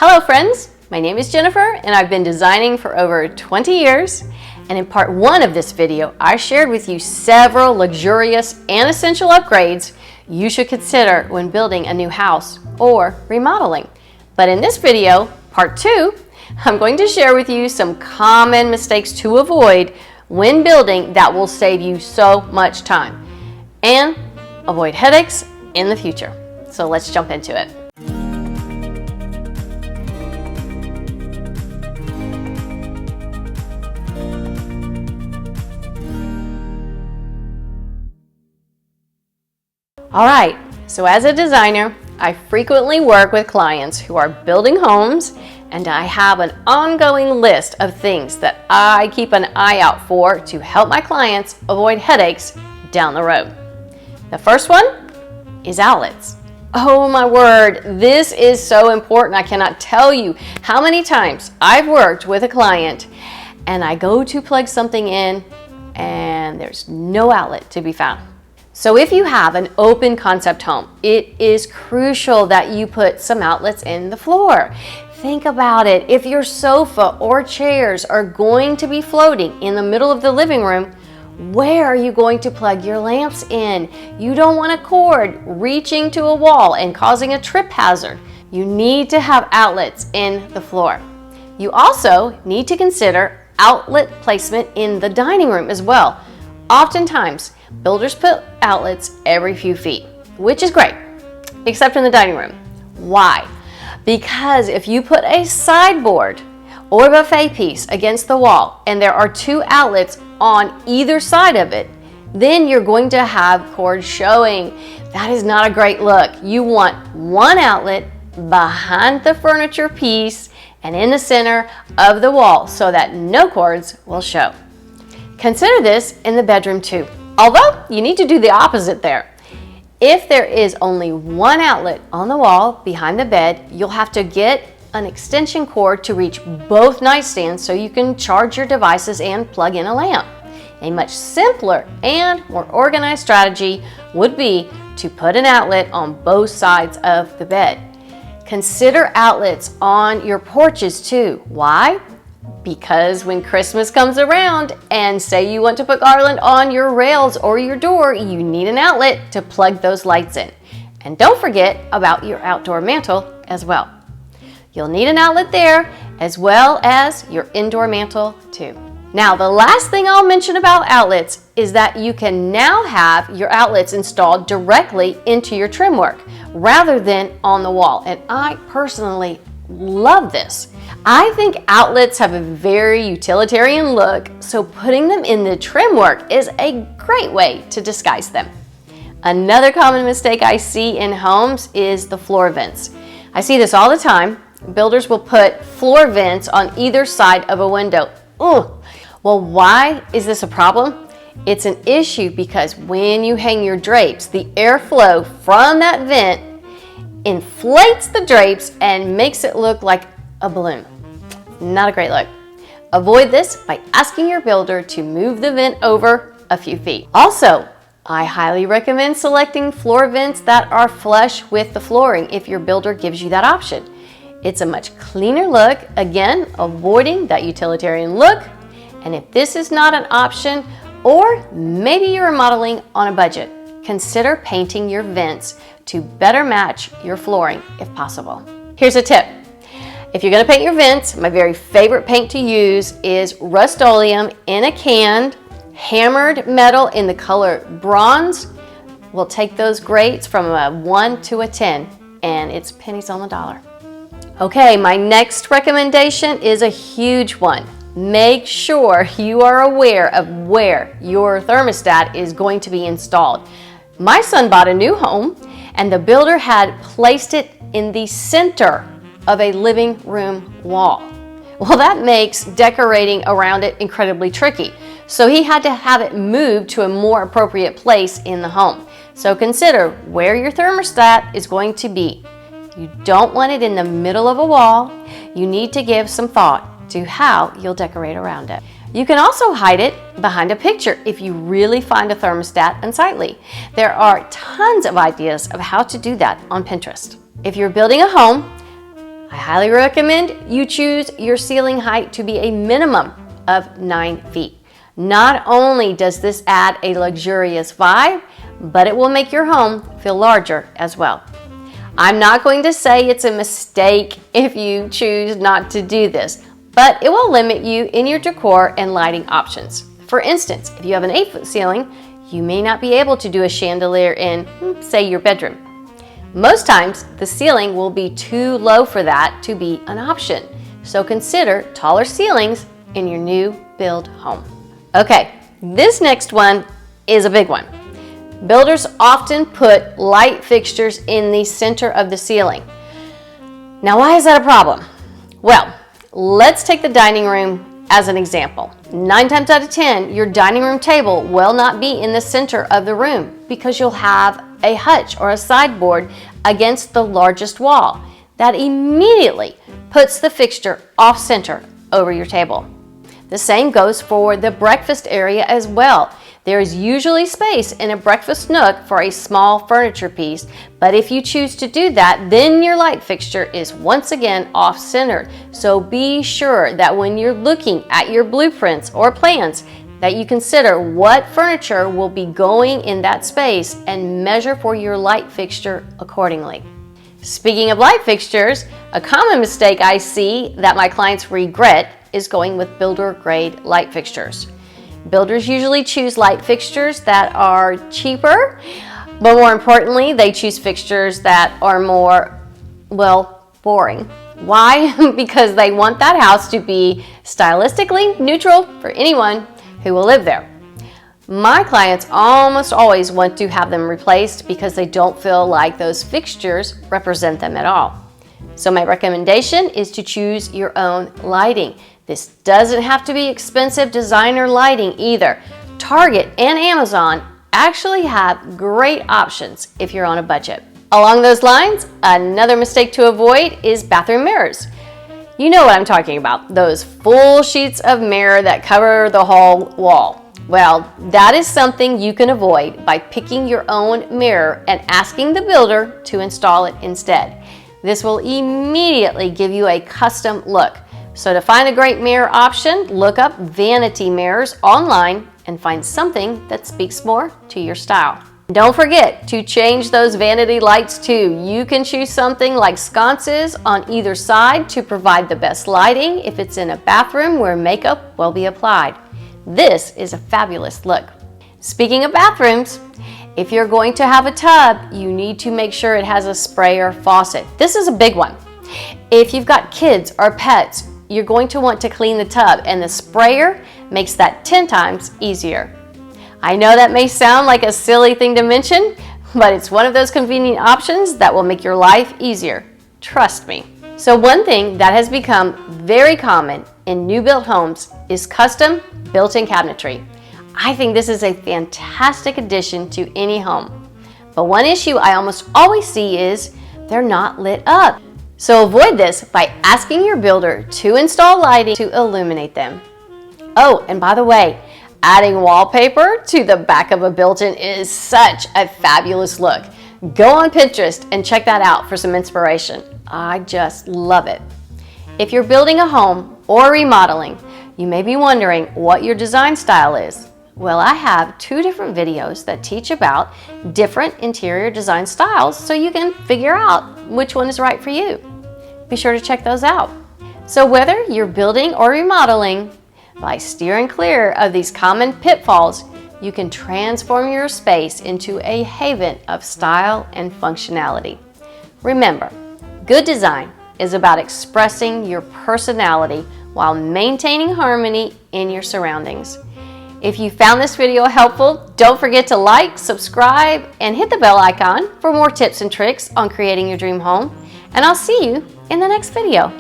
Hello friends, my name is Jennifer and I've been designing for over 20 years. And in part one of this video, I shared with you several luxurious and essential upgrades you should consider when building a new house or remodeling. But in this video, part two, I'm going to share with you some common mistakes to avoid when building that will save you so much time and avoid headaches in the future. So let's jump into it. All right, so as a designer, I frequently work with clients who are building homes, and I have an ongoing list of things that I keep an eye out for to help my clients avoid headaches down the road. The first one is outlets. Oh my word, this is so important. I cannot tell you how many times I've worked with a client and I go to plug something in and there's no outlet to be found. So if you have an open concept home, it is crucial that you put some outlets in the floor. Think about it. If your sofa or chairs are going to be floating in the middle of the living room, where are you going to plug your lamps in? You don't want a cord reaching to a wall and causing a trip hazard. You need to have outlets in the floor. You also need to consider outlet placement in the dining room as well. Oftentimes, builders put outlets every few feet, which is great, except in the dining room. Why? Because if you put a sideboard or a buffet piece against the wall and there are two outlets on either side of it, then you're going to have cords showing. That is not a great look. You want one outlet behind the furniture piece and in the center of the wall so that no cords will show. Consider this in the bedroom too, although you need to do the opposite there. If there is only one outlet on the wall behind the bed, you'll have to get an extension cord to reach both nightstands so you can charge your devices and plug in a lamp. A much simpler and more organized strategy would be to put an outlet on both sides of the bed. Consider outlets on your porches too. Why? Because when Christmas comes around and say you want to put garland on your rails or your door, you need an outlet to plug those lights in. And don't forget about your outdoor mantle as well. You'll need an outlet there as well as your indoor mantle too. Now, the last thing I'll mention about outlets is that you can now have your outlets installed directly into your trim work rather than on the wall. And I personally love this. I think outlets have a very utilitarian look, so putting them in the trim work is a great way to disguise them. Another common mistake I see in homes is the floor vents. I see this all the time. Builders will put floor vents on either side of a window. Ugh. Well, why is this a problem? It's an issue because when you hang your drapes, the airflow from that vent inflates the drapes and makes it look like a balloon. Not a great look. Avoid this by asking your builder to move the vent over a few feet. Also, I highly recommend selecting floor vents that are flush with the flooring if your builder gives you that option. It's a much cleaner look, again, avoiding that utilitarian look. And if this is not an option, or maybe you're remodeling on a budget, consider painting your vents to better match your flooring if possible. Here's a tip. If you're going to paint your vents, my very favorite paint to use is Rust-Oleum in a can, hammered metal in the color bronze. We'll take those grates from a 1 to a 10, and it's pennies on the dollar. Okay, my next recommendation is a huge one. Make sure you are aware of where your thermostat is going to be installed. My son bought a new home, and the builder had placed it in the center of a living room wall. Well, that makes decorating around it incredibly tricky. So he had to have it moved to a more appropriate place in the home. So consider where your thermostat is going to be. You don't want it in the middle of a wall. You need to give some thought to how you'll decorate around it. You can also hide it behind a picture if you really find a thermostat unsightly. There are tons of ideas of how to do that on Pinterest. If you're building a home, I highly recommend you choose your ceiling height to be a minimum of 9 feet. Not only does this add a luxurious vibe, but it will make your home feel larger as well. I'm not going to say it's a mistake if you choose not to do this, but it will limit you in your decor and lighting options. For instance, if you have an 8-foot ceiling, you may not be able to do a chandelier in, say, your bedroom. Most times, the ceiling will be too low for that to be an option, so consider taller ceilings in your new build home. Okay, this next one is a big one. Builders often put light fixtures in the center of the ceiling. Now, why is that a problem? Well, let's take the dining room as an example. 9 times out of 10, your dining room table will not be in the center of the room because you'll have a hutch or a sideboard against the largest wall. That immediately puts the fixture off center over your table. The same goes for the breakfast area as well. There is usually space in a breakfast nook for a small furniture piece, but if you choose to do that, then your light fixture is once again off-centered. So be sure that when you're looking at your blueprints or plans, that you consider what furniture will be going in that space and measure for your light fixture accordingly. Speaking of light fixtures, a common mistake I see that my clients regret is going with builder-grade light fixtures. Builders usually choose light fixtures that are cheaper, but more importantly, they choose fixtures that are more, boring. Why? Because they want that house to be stylistically neutral for anyone who will live there. My clients almost always want to have them replaced because they don't feel like those fixtures represent them at all. So my recommendation is to choose your own lighting. This doesn't have to be expensive designer lighting either. Target and Amazon actually have great options if you're on a budget. Along those lines, another mistake to avoid is bathroom mirrors. You know what I'm talking about, those full sheets of mirror that cover the whole wall. Well, that is something you can avoid by picking your own mirror and asking the builder to install it instead. This will immediately give you a custom look. So to find a great mirror option, look up vanity mirrors online and find something that speaks more to your style. Don't forget to change those vanity lights too. You can choose something like sconces on either side to provide the best lighting if it's in a bathroom where makeup will be applied. This is a fabulous look. Speaking of bathrooms, if you're going to have a tub, you need to make sure it has a sprayer faucet. This is a big one. If you've got kids or pets, you're going to want to clean the tub, and the sprayer makes that 10 times easier. I know that may sound like a silly thing to mention, but it's one of those convenient options that will make your life easier. Trust me. So one thing that has become very common in new built homes is custom built-in cabinetry. I think this is a fantastic addition to any home. But one issue I almost always see is they're not lit up. So avoid this by asking your builder to install lighting to illuminate them. Oh, and by the way, adding wallpaper to the back of a built-in is such a fabulous look. Go on Pinterest and check that out for some inspiration. I just love it. If you're building a home or remodeling, you may be wondering what your design style is. Well, I have 2 different videos that teach about different interior design styles so you can figure out which one is right for you. Be sure to check those out. So whether you're building or remodeling, by steering clear of these common pitfalls, you can transform your space into a haven of style and functionality. Remember, good design is about expressing your personality while maintaining harmony in your surroundings. If you found this video helpful, don't forget to like, subscribe, and hit the bell icon for more tips and tricks on creating your dream home. And I'll see you in the next video.